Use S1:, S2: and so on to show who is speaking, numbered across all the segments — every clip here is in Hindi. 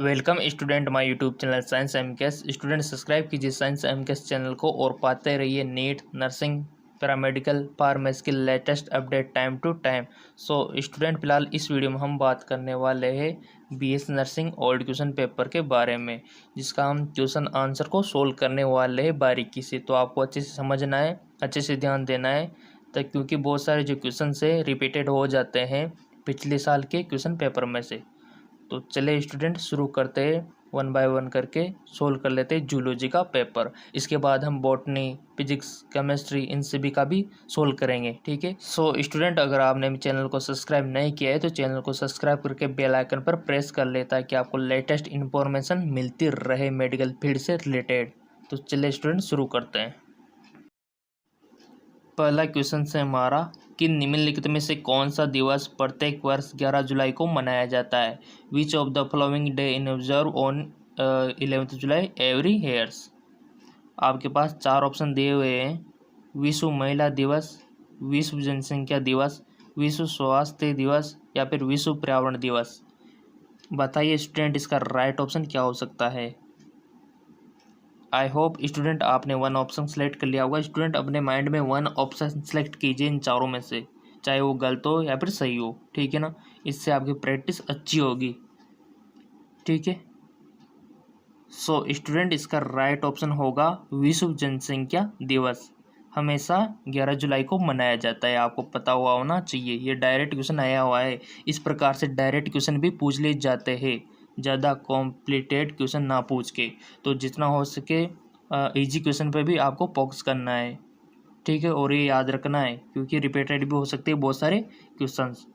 S1: Welcome student my YouTube channel science MKS. Student subscribe कीजिए साइंस एमकेएस चैनल को और पाते रहिए नीट, नर्सिंग, पैरामेडिकल, फार्मेसी की latest update time to time. So student फिलहाल इस वीडियो में हम बात करने वाले हैं BS nursing old question paper के बारे में, जिसका हम क्वेश्चन आंसर को सोल्व करने वाले हैं बारीकी से। तो आपको अच्छे से समझना है, अच्छे से ध्यान देना है, तो क्योंकि बहुत सारे जो क्वेश्चन से रिपीटेड हो जाते हैं पिछले साल के क्वेश्चन पेपर में से। तो चले स्टूडेंट शुरू करते हैं, वन बाय वन करके सोल्व कर लेते हैं जूलॉजी का पेपर। इसके बाद हम बॉटनी, फिजिक्स, केमिस्ट्री इन सभी का भी सोल्व करेंगे। ठीक है। सो स्टूडेंट, अगर आपने चैनल को सब्सक्राइब नहीं किया है तो चैनल को सब्सक्राइब करके बेल आइकन पर प्रेस कर लेता है कि आपको लेटेस्ट इन्फॉर्मेशन मिलती रहे मेडिकल फील्ड से रिलेटेड। तो चलिए स्टूडेंट शुरू करते हैं। पहला क्वेश्चन से हमारा कि निम्नलिखित में से कौन सा दिवस प्रत्येक वर्ष 11 जुलाई को मनाया जाता है। विच of the following day in observe on 11 July every years. आपके पास चार ऑप्शन दिए हुए हैं। विश्व महिला दिवस, विश्व जनसंख्या दिवस, विश्व स्वास्थ्य दिवस या फिर विश्व पर्यावरण दिवस। बताइए स्टूडेंट, इसका राइट ऑप्शन क्या हो सकता है। आई होप स्टूडेंट आपने वन ऑप्शन सेलेक्ट कर लिया होगा। स्टूडेंट अपने माइंड में वन ऑप्शन सेलेक्ट कीजिए इन चारों में से, चाहे वो गलत हो या फिर सही हो। ठीक है ना, इससे आपकी प्रैक्टिस अच्छी होगी। ठीक है। सो स्टूडेंट, इसका राइट ऑप्शन होगा विश्व जनसंख्या दिवस। हमेशा 11 जुलाई को मनाया जाता है, आपको पता हुआ होना चाहिए। ये डायरेक्ट क्वेश्चन आया हुआ है। इस प्रकार से डायरेक्ट क्वेश्चन भी पूछ ले जाते हैं, ज़्यादा कॉम्प्लिकेटेड क्वेश्चन ना पूछ के। तो जितना हो सके इजी क्वेश्चन पे भी आपको फोकस करना है। ठीक है, और ये याद रखना है क्योंकि रिपीटेड भी हो सकते हैं बहुत सारे क्वेश्चंस।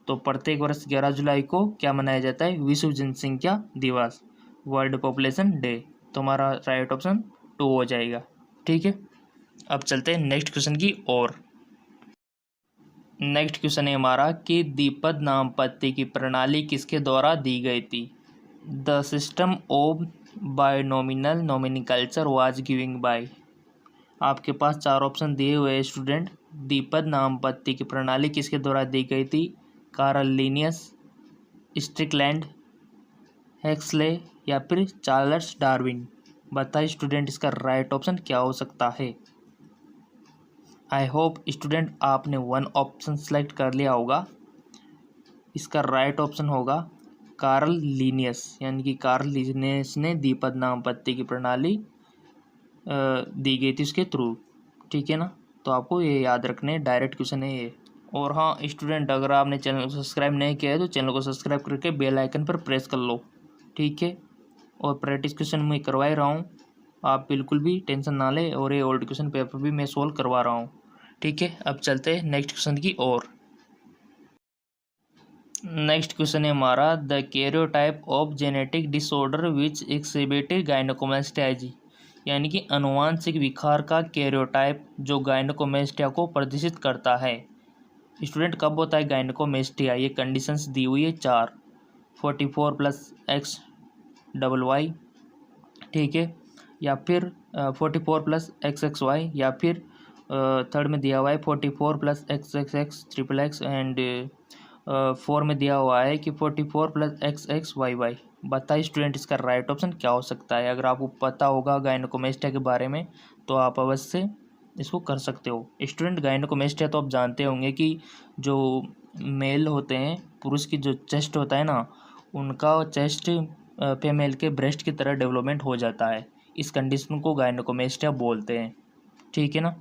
S1: तो प्रत्येक वर्ष 11 जुलाई को क्या मनाया जाता है, विश्व जनसंख्या दिवस, वर्ल्ड पॉपुलेशन डे। तो हमारा राइट ऑप्शन 2 हो जाएगा। ठीक है, अब चलते हैं नेक्स्ट क्वेश्चन की ओर। नेक्स्ट क्वेश्चन है हमारा कि द्विपद नामपत्ति की प्रणाली किसके द्वारा दी गई थी। The system of binomial nomenclature was giving by. आपके पास चार ऑप्शन दिए हुए हैं स्टूडेंट। द्विपद नामपत्ति की प्रणाली किसके द्वारा दी गई थी। कार्ल लिनियस, स्ट्रिकलैंड, हेक्सले या फिर चार्ल्स डार्विन। बताइए स्टूडेंट, इसका राइट ऑप्शन क्या हो सकता है। आई होप स्टूडेंट आपने वन ऑप्शन सेलेक्ट कर लिया होगा। इसका राइट ऑप्शन होगा कार्ल लिनियस, यानी कि कार्ल लिनियस ने द्विपद नामपत्ति की प्रणाली दी गई थी उसके थ्रू। ठीक है ना, तो आपको ये याद रखने, डायरेक्ट क्वेश्चन है ये। और हाँ स्टूडेंट, अगर आपने चैनल को सब्सक्राइब नहीं किया है तो चैनल को सब्सक्राइब करके बेल आइकन पर प्रेस कर लो। ठीक है, और प्रैक्टिस क्वेश्चन मैं करवा ही रहा हूँ, आप बिल्कुल भी टेंशन ना लें। और ये ओल्ड क्वेश्चन पेपर भी मैं सोल्व करवा रहा हूँ। ठीक है, अब चलते हैं नेक्स्ट क्वेश्चन की ओर। नेक्स्ट क्वेश्चन है हमारा the karyotype of genetic disorder which exhibit gynecomastia, यानी कि अनुवांशिक विकार का कैरियोटाइप जो गायनेकोमास्टिया को प्रदर्शित करता है। स्टूडेंट, कब होता है गायनेकोमास्टिया। ये कंडीशंस दी हुई है चार। 44+XYY, ठीक है, या फिर 44+XXY, या फिर थर्ड में दिया हुआ है 44+XXX एंड 4 में दिया हुआ है कि 44+XXYY। बताइए स्टूडेंट, इसका राइट ऑप्शन क्या हो सकता है। अगर आपको पता होगा गायनेकोमास्टिया के बारे में तो आप अवश्य इसको कर सकते हो। स्टूडेंट, गायनेकोमास्टिया तो आप जानते होंगे कि जो मेल होते हैं, पुरुष की जो चेस्ट होता है ना, उनका चेस्ट फीमेल के ब्रेस्ट की तरह डेवलपमेंट हो जाता है। इस कंडीशन को गायनेकोमास्टिया बोलते हैं। ठीक है ना,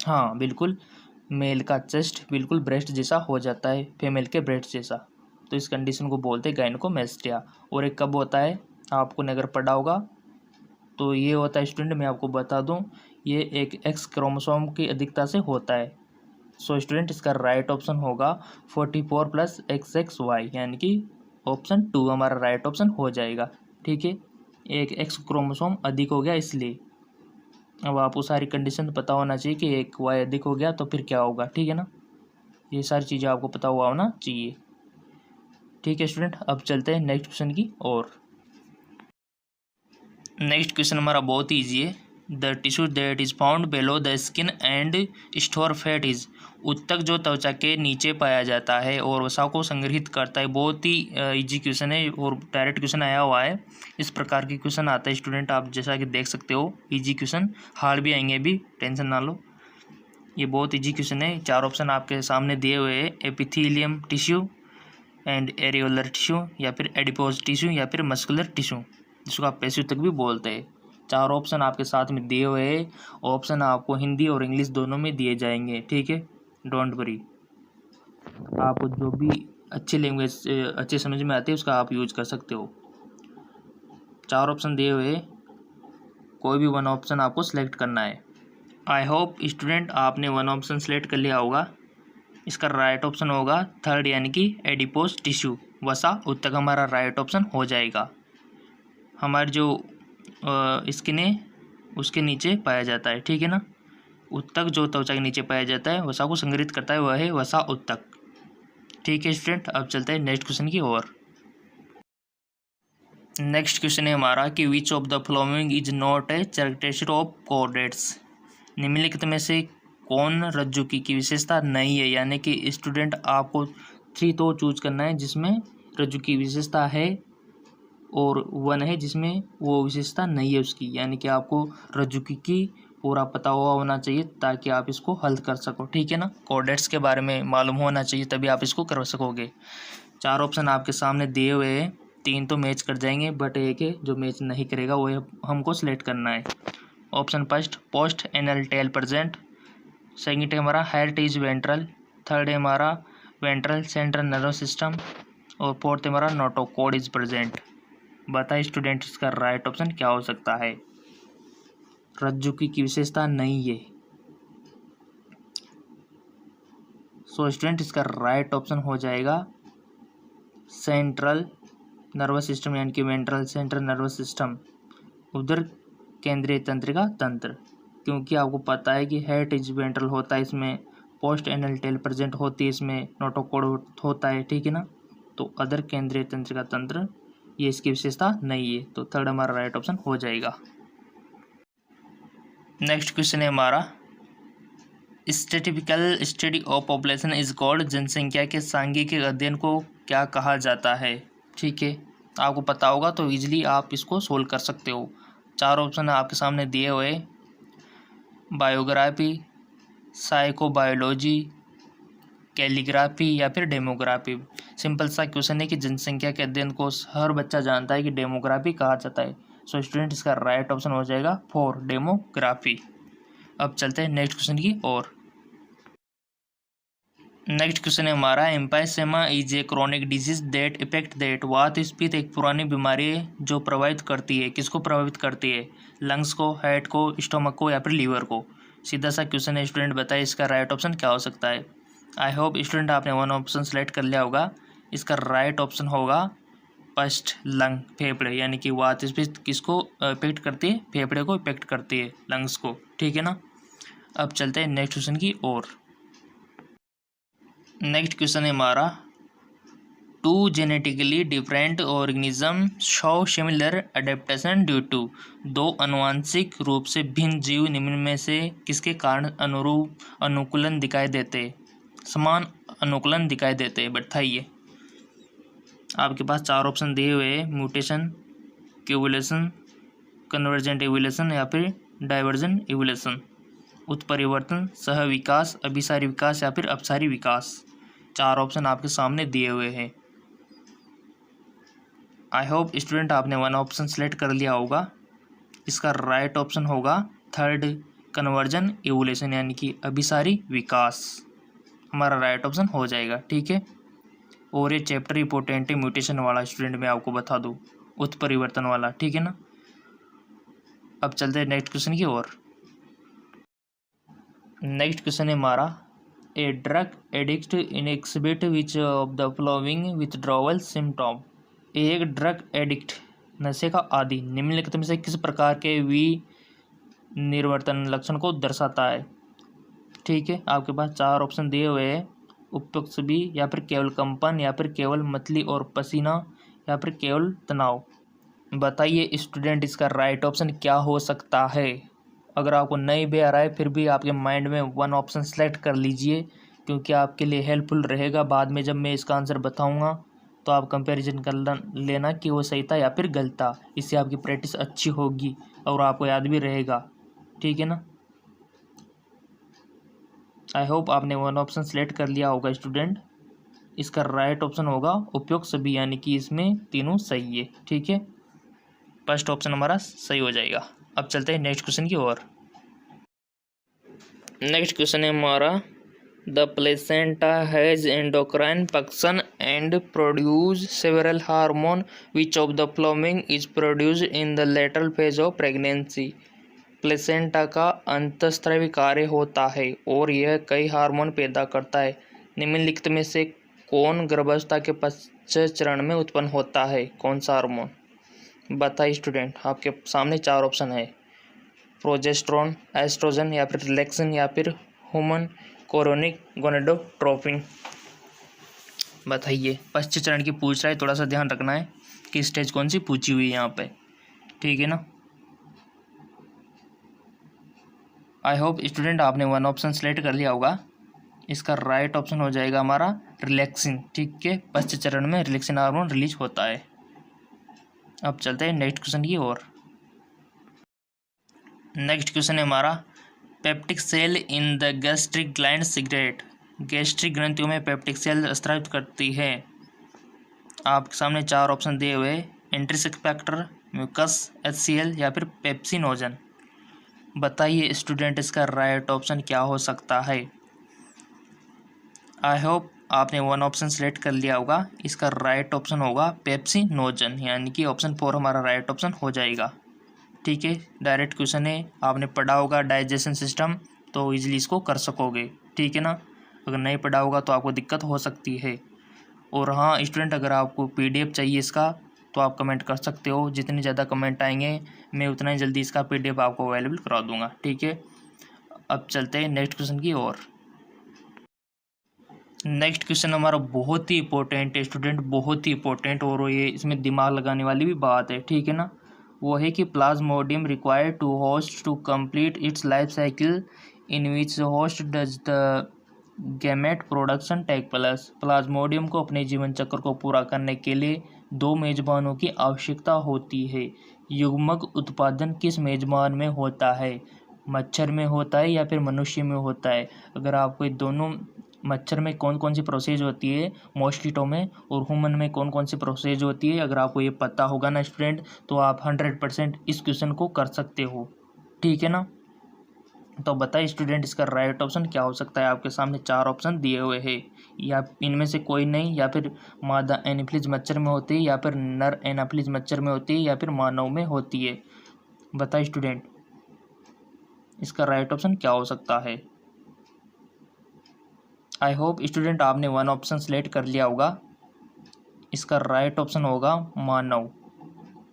S1: हाँ बिल्कुल, मेल का चेस्ट बिल्कुल ब्रेस्ट जैसा हो जाता है, फीमेल के ब्रेस्ट जैसा। तो इस कंडीशन को बोलते हैं गायनेकोमास्टिया। और एक कब होता है, आपको अगर पढ़ा होगा तो ये होता है स्टूडेंट, मैं आपको बता दूं, ये एक एक्स क्रोमोसोम की अधिकता से होता है। सो स्टूडेंट, इसका राइट ऑप्शन होगा 44+XXY, यानी कि ऑप्शन 2 हमारा राइट ऑप्शन हो जाएगा। ठीक है, एक एक्स क्रोमोसोम अधिक हो गया इसलिए। अब आपको सारी कंडीशन पता होना चाहिए कि एक वाई अधिक हो गया तो फिर क्या होगा। ठीक है ना, ये सारी चीज़ें आपको पता हुआ होना चाहिए। ठीक है स्टूडेंट, अब चलते हैं नेक्स्ट क्वेश्चन की ओर। नेक्स्ट क्वेश्चन हमारा बहुत ही ईजी है। The tissue that is found below the skin and store fat is. उत्तक जो त्वचा के नीचे पाया जाता है और वसा को संग्रहित करता है। बहुत ही इजी क्वेश्चन है और डायरेक्ट क्वेश्चन आया हुआ है। इस प्रकार की क्वेश्चन आता है स्टूडेंट, आप जैसा कि देख सकते हो इजी क्वेश्चन, हार्ड भी आएंगे, अभी टेंशन ना लो। ये बहुत इजी क्वेश्चन है। 4 ऑप्शन आपके सामने दिए हुए हैं, epithelium tissue and areolar tissue, या फिर एडिपोज टिश्यू, या फिर मस्कुलर टिश्यू, जिसको आप पैसिव तक भी बोलते हैं। 4 ऑप्शन आपके साथ में दिए हुए हैं। ऑप्शन आपको हिंदी और इंग्लिश दोनों में दिए जाएंगे, ठीक है, डोंट वरी। आपको जो भी अच्छी लैंग्वेज अच्छे समझ में आती है उसका आप यूज कर सकते हो। 4 ऑप्शन दिए हुए, कोई भी 1 ऑप्शन आपको सेलेक्ट करना है। आई होप स्टूडेंट आपने 1 ऑप्शन सेलेक्ट कर लिया होगा। इसका राइट ऑप्शन होगा 3rd, यानी कि एडिपोज टिश्यू, वसा उत्तक हमारा राइट ऑप्शन हो जाएगा। हमारी जो स्किन है उसके नीचे पाया जाता है, ठीक है ना। उत्तक जो त्वचा के नीचे पाया जाता है, वसा को संग्रहित करता है, वह है वसा उत्तक, ठीक है स्टूडेंट। अब चलते हैं नेक्स्ट क्वेश्चन की ओर। नेक्स्ट क्वेश्चन है हमारा कि विच of the following is not a characteristic of chordates. निम्नलिखित में से कौन रज्जुकी की विशेषता नहीं है, यानी कि स्टूडेंट आपको 3 तो चूज करना है जिसमें रज्जुकी की विशेषता है और 1 है जिसमें वो विशेषता नहीं है उसकी, यानी कि आपको रज्जुकी की पूरा पता हुआ होना चाहिए ताकि आप इसको हल कर सको, ठीक है ना। कोऑर्डिनेट्स के बारे में मालूम होना चाहिए तभी आप इसको कर सकोगे। 4 ऑप्शन आपके सामने दिए हुए हैं, 3 तो मैच कर जाएंगे बट एक है जो मैच नहीं करेगा, वो हमको सिलेक्ट करना है। Option first post anal tail present, second है हमारा हेरिटेज वेंट्रल, थर्ड है हमारा वेंट्रल सेंट्रल नर्वस सिस्टम, और फोर्थ है हमारा नोटोकॉर्ड इज प्रेजेंट। बताइए स्टूडेंट इसका राइट ऑप्शन क्या हो सकता है। रज्जुकी की विशेषता नहीं है, सो स्टूडेंट इसका राइट ऑप्शन हो जाएगा सेंट्रल नर्वस सिस्टम, यानी कि वेंट्रल सेंट्रल नर्वस सिस्टम, उधर केंद्रीय तंत्रिका तंत्र। क्योंकि आपको पता है कि हेरिटेज वेंट्रल होता है, इसमें पोस्ट एनल टेल प्रेजेंट होती है, इसमें नोटोकॉर्ड होता है, ठीक है ना। तो अदर केंद्रीय तंत्रिका तंत्र ये इसकी विशेषता नहीं है, तो थर्ड हमारा राइट ऑप्शन हो जाएगा। नेक्स्ट क्वेश्चन है हमारा statistical study of population is called. जनसंख्या के सांख्यिकी अध्ययन को क्या कहा जाता है, ठीक है। आपको पता होगा तो इजीली आप इसको सोल्व कर सकते हो। 4 ऑप्शन आपके सामने दिए हुए, बायोग्राफी, साइकोबायोलॉजी, कैलीग्राफी, या फिर डेमोग्राफी। सिंपल सा क्वेश्चन है कि जनसंख्या के अध्ययन को हर बच्चा जानता है कि डेमोग्राफी कहा जाता है, सो स्टूडेंट इसका राइट ऑप्शन हो जाएगा 4 डेमोग्राफी। अब चलते हैं नेक्स्ट क्वेश्चन की ओर। नेक्स्ट क्वेश्चन है हमारा emphysema is a chronic disease that effect that. वात स्फीत एक पुरानी बीमारी है जो प्रभावित करती है, किसको प्रभावित करती है, लंग्स को, हार्ट को, स्टोमक को, या फिर लीवर को। सीधा सा क्वेश्चन है स्टूडेंट, बताइए इसका राइट ऑप्शन क्या हो सकता है। आई होप स्टूडेंट आपने 1 ऑप्शन सेलेक्ट कर लिया होगा। इसका राइट ऑप्शन होगा फर्स्ट लंग, फेफड़े, यानी कि वात स्फीत किसको इफेक्ट करती है, फेफड़े को इफेक्ट करती है, लंग्स को, ठीक है ना। अब चलते हैं नेक्स्ट क्वेश्चन की ओर। नेक्स्ट क्वेश्चन है हमारा 2 genetically different organism show similar adaptation due to. 2 अनुवांशिक रूप से भिन्न जीव निम्न में से किसके कारण अनुरूप अनुकूलन दिखाई देते, समान अनुकूलन दिखाई देते, बताइए। आपके पास 4 ऑप्शन दिए हुए हैं, म्यूटेशन, क्यूमुलेशन, कन्वर्जेंट एवोल्यूशन, या फिर डाइवर्जेंट एवोल्यूशन। उत्परिवर्तन, सह विकास, अभिसारी विकास, या फिर अपसारी विकास। 4 ऑप्शन आपके सामने दिए हुए हैं। आई होप स्टूडेंट आपने 1 ऑप्शन सेलेक्ट कर लिया होगा। इसका राइट ऑप्शन होगा 3rd कन्वर्जन एवोल्यूशन, यानी कि अभिसारी विकास हमारा राइट ऑप्शन हो जाएगा, ठीक है। और ये चैप्टर इंपॉर्टेंट है म्यूटेशन वाला स्टूडेंट, मैं आपको बता दूँ, उत्परिवर्तन वाला, ठीक है ना। अब चलते हैं नेक्स्ट क्वेश्चन की ओर। नेक्स्ट क्वेश्चन है हमारा a drug addict in exhibit which of the following withdrawal symptom. एक ड्रग एडिक्ट नशे का आदि निम्नलिखित में से किस प्रकार के विनिर्वर्तन लक्षण को दर्शाता है, ठीक है। आपके पास 4 ऑप्शन दिए हुए हैं, उपयुक्त भी, या फिर केवल कंपन, या फिर केवल मतली और पसीना, या फिर केवल तनाव। बताइए स्टूडेंट इसका राइट ऑप्शन क्या हो सकता है। अगर आपको नहीं भी आ रहा है फिर भी आपके माइंड में वन ऑप्शन सेलेक्ट कर लीजिए, क्योंकि आपके लिए हेल्पफुल रहेगा। बाद में जब मैं इसका आंसर बताऊंगा तो आप कंपैरिजन कर लेना कि वो सही था या फिर गलत था। इससे आपकी प्रैक्टिस अच्छी होगी और आपको याद भी रहेगा, ठीक है ना। आई होप आपने वन ऑप्शन सेलेक्ट कर लिया होगा स्टूडेंट। इसका राइट ऑप्शन होगा उपयुक्त सभी, यानी कि इसमें तीनों सही है, ठीक है। फर्स्ट ऑप्शन हमारा सही हो जाएगा। अब चलते हैं नेक्स्ट क्वेश्चन की ओर। नेक्स्ट क्वेश्चन है हमारा, the placenta has endocrine function and produce several hormone, which of the following is produced in the lateral phase of pregnancy. Placenta का अंतःस्रावी कार्य होता है और यह कई हार्मोन पैदा करता है। निम्नलिखित में से कौन गर्भावस्था के पश्चात चरण में उत्पन्न होता है? कौन सा हार्मोन? बताइए स्टूडेंट। आपके सामने चार ऑप्शन है, प्रोजेस्टेरोन, एस्ट्रोजन, या फिर रिलैक्सिन, या फिर ह्यूमन कोरोनिक गोनेडोट्रोपिन। बताइए। पश्चात चरण की पूछ रहा है, थोड़ा सा ध्यान रखना है कि स्टेज कौन सी पूछी हुई है यहाँ पे, ठीक है ना। आई होप स्टूडेंट आपने वन ऑप्शन सेलेक्ट कर लिया होगा। इसका राइट ऑप्शन हो जाएगा हमारा रिलैक्सिन, ठीक है। पश्चात चरण में रिलैक्सिन हार्मोन रिलीज होता है। अब चलते हैं नेक्स्ट क्वेश्चन की ओर। नेक्स्ट क्वेश्चन है हमारा, peptic cell in the gastric gland secrete. Gastric ग्रंथियों में पेप्टिक सेल स्रावित करती है। आपके सामने चार ऑप्शन दिए हुए, इंट्रिंसिक फैक्टर, म्यूकस, HCl, या फिर पेप्सिनोजन। बताइए स्टूडेंट इसका राइट ऑप्शन क्या हो सकता है? आई होप आपने वन ऑप्शन सेलेक्ट कर लिया होगा। इसका राइट ऑप्शन होगा पेप्सिनोजन, यानी कि ऑप्शन 4 हमारा राइट ऑप्शन हो जाएगा, ठीक है। डायरेक्ट क्वेश्चन है, आपने पढ़ा होगा डाइजेशन सिस्टम तो इजीली इसको कर सकोगे, ठीक है ना। अगर नहीं पढ़ा होगा तो आपको दिक्कत हो सकती है। और हाँ स्टूडेंट, अगर आपको PDF चाहिए इसका तो आप कमेंट कर सकते हो। जितने ज़्यादा कमेंट आएंगे मैं उतना ही जल्दी इसका PDF आपको अवेलेबल करा दूंगा, ठीक है। अब चलते हैं नेक्स्ट क्वेश्चन की ओर। नेक्स्ट क्वेश्चन हमारा बहुत ही इंपॉर्टेंट है स्टूडेंट, बहुत ही इंपॉर्टेंट, और ये इसमें दिमाग लगाने वाली भी बात है, ठीक है ना। वो है कि plasmodium required to host to complete its life cycle in which host does the gamete production take place. Plasmodium को अपने जीवन चक्र को पूरा करने के लिए दो मेजबानों की आवश्यकता होती है। युग्मक उत्पादन किस मेजबान में होता है? मच्छर में होता है या फिर मनुष्य में होता है? अगर आपको दोनों, मच्छर में कौन कौन सी प्रोसेस होती है, मॉस्किटो में, और ह्यूमन में कौन कौन सी प्रोसेस होती है, अगर आपको ये पता होगा ना स्टूडेंट तो आप 100% इस क्वेश्चन को कर सकते हो, ठीक है ना। तो बताइए स्टूडेंट इसका राइट ऑप्शन क्या हो सकता है? आपके सामने चार ऑप्शन दिए हुए हैं, या इनमें से कोई नहीं, या फिर मादा एनाफिलीज मच्छर में होती है, या फिर नर एनाफिलीज मच्छर में होती है, या फिर मानव में होती है। बताइए स्टूडेंट इसका राइट ऑप्शन क्या हो सकता है? आई होप स्टूडेंट आपने वन ऑप्शन सेलेक्ट कर लिया होगा। इसका राइट ऑप्शन होगा मानव,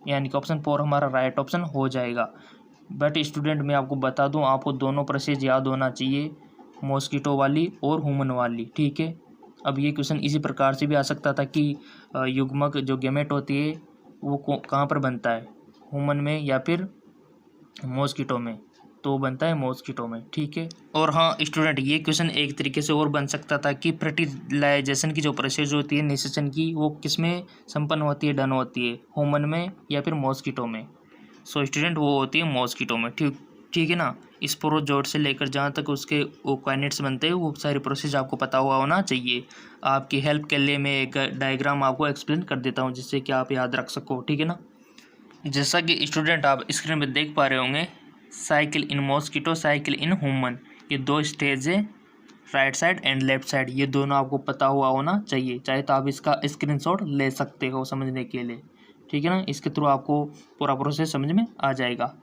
S1: यानी कि ऑप्शन 4 हमारा राइट ऑप्शन हो जाएगा। बट स्टूडेंट मैं आपको बता दूं, आपको दोनों प्रोसेस याद होना चाहिए, मॉस्किटो वाली और ह्यूमन वाली, ठीक है। अब ये क्वेश्चन इसी प्रकार से भी आ सकता था कि युग्मक जो गैमेट होती है वो कहाँ पर बनता है, ह्यूमन में या फिर मॉस्किटो में, तो बनता है मॉस्किटो में, ठीक है। और हाँ स्टूडेंट ये क्वेश्चन एक तरीके से और बन सकता था कि फर्टिलाइजेशन की जो प्रोसेस होती है निषेचन की, वो किस में संपन्न होती है, डन होती है, ह्यूमन में या फिर मॉस्किटो में। सो स्टूडेंट वो होती है मॉस्किटो में, ठीक है ना। स्पोरोजोट से लेकर जहाँ तक उसके ओकाइनेट्स बनते हैं वो सारी प्रोसेस आपको पता हुआ होना चाहिए। आपकी हेल्प के लिए मैं एक डायग्राम आपको एक्सप्लेन कर देता हूँ जिससे कि आप याद रख सको, ठीक है ना। जैसा कि स्टूडेंट आप स्क्रीन पर देख पा रहे होंगे, cycle in mosquito, cycle in human, ये दो स्टेज है, right side and left side, ये दोनों आपको पता हुआ होना चाहिए। चाहे तो आप इसका स्क्रीनशॉट ले सकते हो समझने के लिए, ठीक है ना। इसके थ्रू आपको पूरा प्रोसेस समझ में आ जाएगा।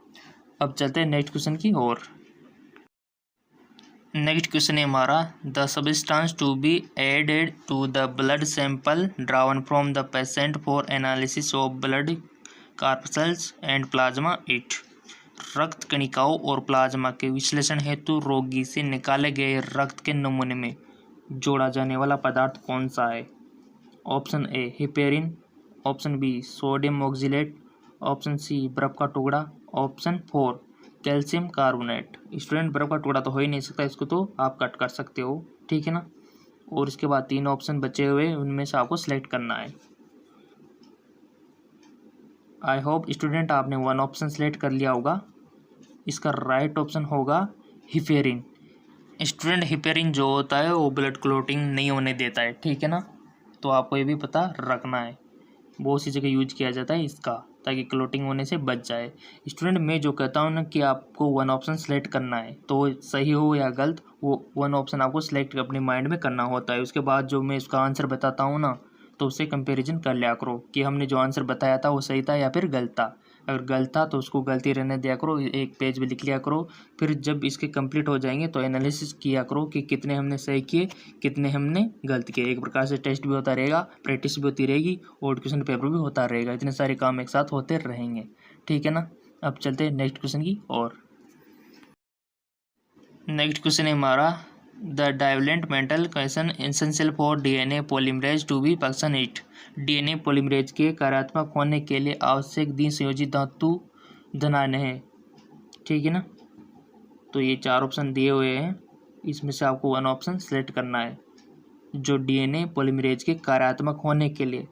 S1: अब चलते हैं नेक्स्ट क्वेश्चन की ओर। नेक्स्ट क्वेश्चन है हमारा, the substance to be added to the blood sample drawn from the patient for analysis of blood corpuscles and plasma it. रक्त कणिकाओं और प्लाज्मा के विश्लेषण हेतु रोगी से निकाले गए रक्त के नमूने में जोड़ा जाने वाला पदार्थ कौन सा है? Option A heparin, option B sodium oxalate, option C बर्फ का टुकड़ा, ऑप्शन 4 कैल्शियम कार्बोनेट। स्टूडेंट बर्फ का टुकड़ा तो हो ही नहीं सकता, इसको तो आप कट कर सकते हो, ठीक है ना। और इसके बाद 3 ऑप्शन बचे हुए, उनमें से आपको सिलेक्ट करना है। आई होप स्टूडेंट आपने 1 ऑप्शन सेलेक्ट कर लिया होगा। इसका राइट ऑप्शन होगा हिपेरिन। स्टूडेंट हिपेरिन जो होता है वो ब्लड क्लॉटिंग नहीं होने देता है, ठीक है ना। तो आपको ये भी पता रखना है, बहुत सी जगह यूज किया जाता है इसका, ताकि क्लॉटिंग होने से बच जाए। स्टूडेंट मैं जो कहता हूँ ना कि आपको 1 ऑप्शन सेलेक्ट करना है, तो सही हो या गलत वो 1 ऑप्शन आपको सेलेक्ट अपने माइंड में करना होता है। उसके बाद जो मैं इसका आंसर बताता हूँ ना, तो उससे कंपैरिजन कर लिया करो कि हमने जो आंसर बताया था वो सही था या फिर गलत था। अगर गलत था तो उसको गलती रहने दिया करो, एक पेज में लिख लिया करो। फिर जब इसके कंप्लीट हो जाएंगे तो एनालिसिस किया करो कि कितने हमने सही किए, कितने हमने गलत किए। एक प्रकार से टेस्ट भी होता रहेगा, प्रैक्टिस भी होती रहेगी और क्वेश्चन पेपर भी होता रहेगा। इतने सारे काम एक साथ होते रहेंगे, ठीक है ना। अब चलते हैं नेक्स्ट क्वेश्चन की और। नेक्स्ट क्वेश्चन है हमारा, the divalent metal question essential for DNA polymerase to be function it. DNA polymerase के कार्यात्मक होने के लिए आवश्यक द्विसंयोजी धातु धनान्य है, ठीक है ना। तो ये 4 ऑप्शन दिए हुए हैं, इसमें से आपको 1 ऑप्शन सेलेक्ट करना है। जो डीएनए पॉलीमरेज के कार्यात्मक होने के लिए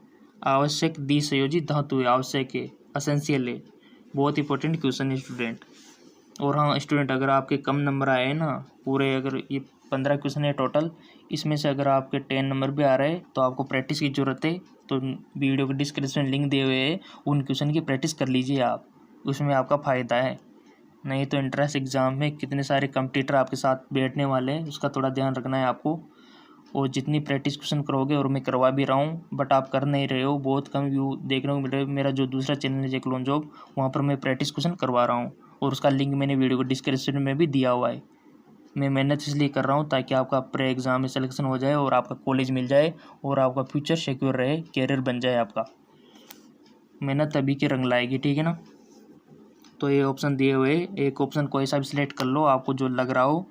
S1: आवश्यक द्विसंयोजी धातु है, आवश्यक है, एसेंशियल है। बहुत इंपॉर्टेंट क्वेश्चन है स्टूडेंट। और हाँ स्टूडेंट, अगर आपके कम नंबर आए हैं ना, पूरे अगर ये 15 क्वेश्चन है टोटल, इसमें से अगर आपके 10 नंबर भी आ रहे हैं तो आपको प्रैक्टिस की ज़रूरत है। तो वीडियो के डिस्क्रिप्शन लिंक दिए हुए हैं, उन क्वेश्चन की प्रैक्टिस कर लीजिए आप, उसमें आपका फ़ायदा है। नहीं तो इंट्रेंस एग्ज़ाम में कितने सारे कंपटीटर आपके साथ बैठने वाले हैं, उसका थोड़ा ध्यान रखना है आपको। और जितनी प्रैक्टिस क्वेश्चन करोगे, और मैं करवा भी रहा हूँ बट आप कर नहीं रहे हो, बहुत कम व्यू देखने को मिल रहे हो। मेरा जो दूसरा चैनल है जेकलोन जॉब, वहाँ पर मैं प्रैक्टिस क्वेश्चन करवा रहा हूँ और उसका लिंक मैंने वीडियो को डिस्क्रिप्शन में भी दिया हुआ है। मैं मेहनत इसलिए कर रहा हूँ ताकि आपका प्री एग्ज़ाम में सिलेक्शन हो जाए और आपका कॉलेज मिल जाए और आपका फ्यूचर सिक्योर रहे, कैरियर बन जाए आपका। मेहनत तभी की रंग लाएगी, ठीक है ना। तो ये ऑप्शन दिए हुए, एक ऑप्शन कोई सा भी सिलेक्ट कर लो, आपको जो लग रहा हो,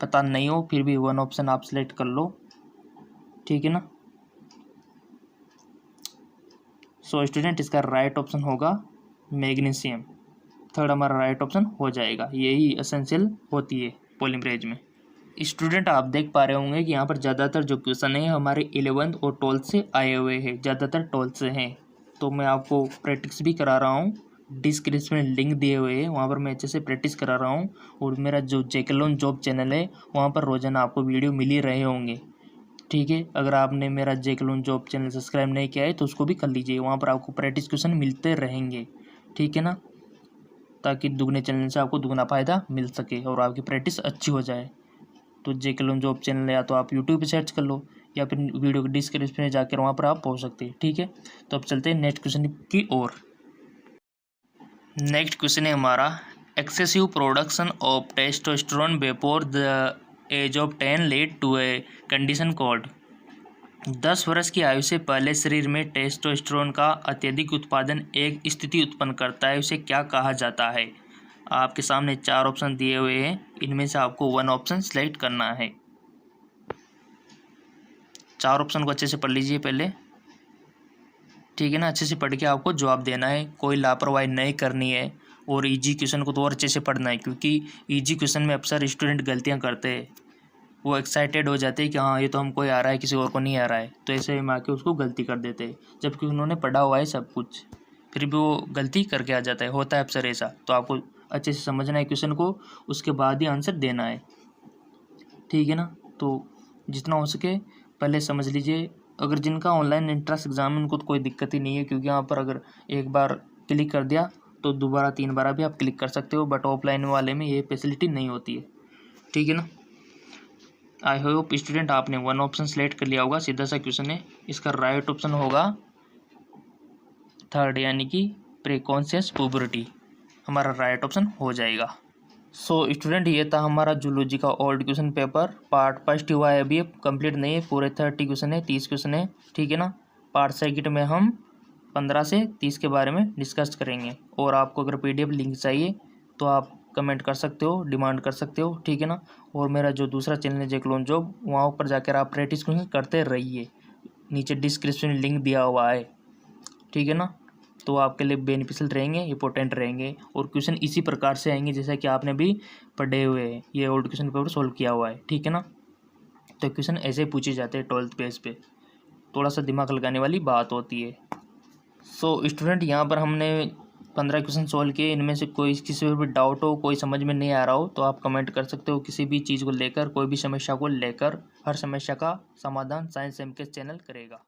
S1: पता नहीं हो फिर भी 1 ऑप्शन आप सिलेक्ट कर लो, ठीक है ना। सो स्टूडेंट इसका राइट ऑप्शन होगा मैग्नीशियम। थर्ड हमारा राइट ऑप्शन हो जाएगा, यही एसेंशियल होती है पॉलीमरेज में। स्टूडेंट आप देख पा रहे होंगे कि यहाँ पर ज़्यादातर जो क्वेश्चन है हमारे 11th और 12th से आए हुए हैं, ज़्यादातर 12th से हैं। तो मैं आपको प्रैक्टिस भी करा रहा हूँ, डिस्क्रिप्शन में लिंक दिए हुए हैं, वहाँ पर मैं अच्छे से प्रैक्टिस करा रहा हूँ। और मेरा जो जेकलोन जॉब चैनल है वहाँ पर रोज़ाना आपको वीडियो मिल ही रहे होंगे, ठीक है। अगर आपने मेरा जेकलोन जॉब चैनल सब्सक्राइब नहीं किया है तो उसको भी कर लीजिए, वहाँ पर आपको प्रैक्टिस क्वेश्चन मिलते रहेंगे, ठीक है ना। ताकि दुगने चैनल से आपको दुगना फ़ायदा मिल सके और आपकी प्रैक्टिस अच्छी हो जाए। तो जेकलोन जॉब चैनल या तो आप यूट्यूब पे सर्च कर लो या फिर वीडियो के डिस्क्रिप्शन में जाकर वहाँ पर आप पहुँच सकते हैं, ठीक है। तो अब चलते हैं नेक्स्ट क्वेश्चन की ओर। नेक्स्ट क्वेश्चन है हमारा, excessive production of testosterone before the age of 10 lead to a condition called. 10 वर्ष की आयु से पहले शरीर में टेस्टोस्टेरोन का अत्यधिक उत्पादन एक स्थिति उत्पन्न करता है, उसे क्या कहा जाता है। आपके सामने 4 ऑप्शन दिए हुए हैं, इनमें से आपको 1 ऑप्शन सेलेक्ट करना है। 4 ऑप्शन को अच्छे से पढ़ लीजिए पहले, ठीक है ना। अच्छे से पढ़ के आपको जवाब देना है, कोई लापरवाही नहीं करनी है। और इजी क्वेश्चन को तो और अच्छे से पढ़ना है, क्योंकि इजी क्वेश्चन में अक्सर स्टूडेंट गलतियां करते हैं। वो एक्साइटेड हो जाते हैं कि हाँ ये तो हमको ही आ रहा है, किसी और को नहीं आ रहा है, तो ऐसे में आके उसको गलती कर देते हैं, जबकि उन्होंने पढ़ा हुआ है सब कुछ, फिर भी वो गलती करके आ जाता है, होता है अक्सर ऐसा। तो आपको अच्छे से समझना है क्वेश्चन को, उसके बाद ही आंसर देना है, ठीक है ना। तो जितना हो सके पहले समझ लीजिए। अगर जिनका ऑनलाइन एंट्रेंस एग्जाम है उनको तो कोई दिक्कत ही नहीं है, क्योंकि यहाँ पर अगर एक बार क्लिक कर दिया तो दोबारा 3 बार भी आप क्लिक कर सकते हो, बट ऑफलाइन वाले में ये फैसिलिटी नहीं होती है, ठीक है ना। आई होप स्टूडेंट आपने 1 ऑप्शन सेलेक्ट कर लिया होगा, सीधा सा क्वेश्चन है। इसका राइट ऑप्शन होगा थर्ड, यानी कि प्रीकॉन्शियस पुबर्टी हमारा राइट ऑप्शन हो जाएगा। सो स्टूडेंट ये था हमारा जूलॉजी का old question paper, part first हुआ है, अभी कंप्लीट नहीं है, पूरे 30 क्वेश्चन है, 30 क्वेश्चन है, ठीक है ना। पार्ट सेकंड में हम 15 से 30 के बारे में डिस्कस करेंगे। और आपको अगर PDF लिंक चाहिए तो आप कमेंट कर सकते हो, डिमांड कर सकते हो, ठीक है ना। और मेरा जो दूसरा चैनल है जेकलोन जॉब, वहाँ ऊपर जाकर आप प्रैक्टिस क्वेश्चन करते रहिए, नीचे डिस्क्रिप्शन में लिंक दिया हुआ है, ठीक है ना। तो वो आपके लिए बेनिफिशियल रहेंगे, इंपॉर्टेंट रहेंगे। और क्वेश्चन इसी प्रकार से आएंगे जैसा कि आपने भी पढ़े हुए हैं, ये ओल्ड क्वेश्चन पेपर सोल्व किया हुआ है, ठीक है ना। तो क्वेश्चन ऐसे पूछे जाते हैं 12th पेज पे, थोड़ा सा दिमाग लगाने वाली बात होती है। सो स्टूडेंट, यहाँ पर हमने 15 क्वेश्चन सोल्व किए। इनमें से कोई किसी पर भी डाउट हो, कोई समझ में नहीं आ रहा हो तो आप कमेंट कर सकते हो किसी भी चीज़ को लेकर, कोई भी समस्या को लेकर। हर समस्या का समाधान साइंस एमकेएस चैनल करेगा।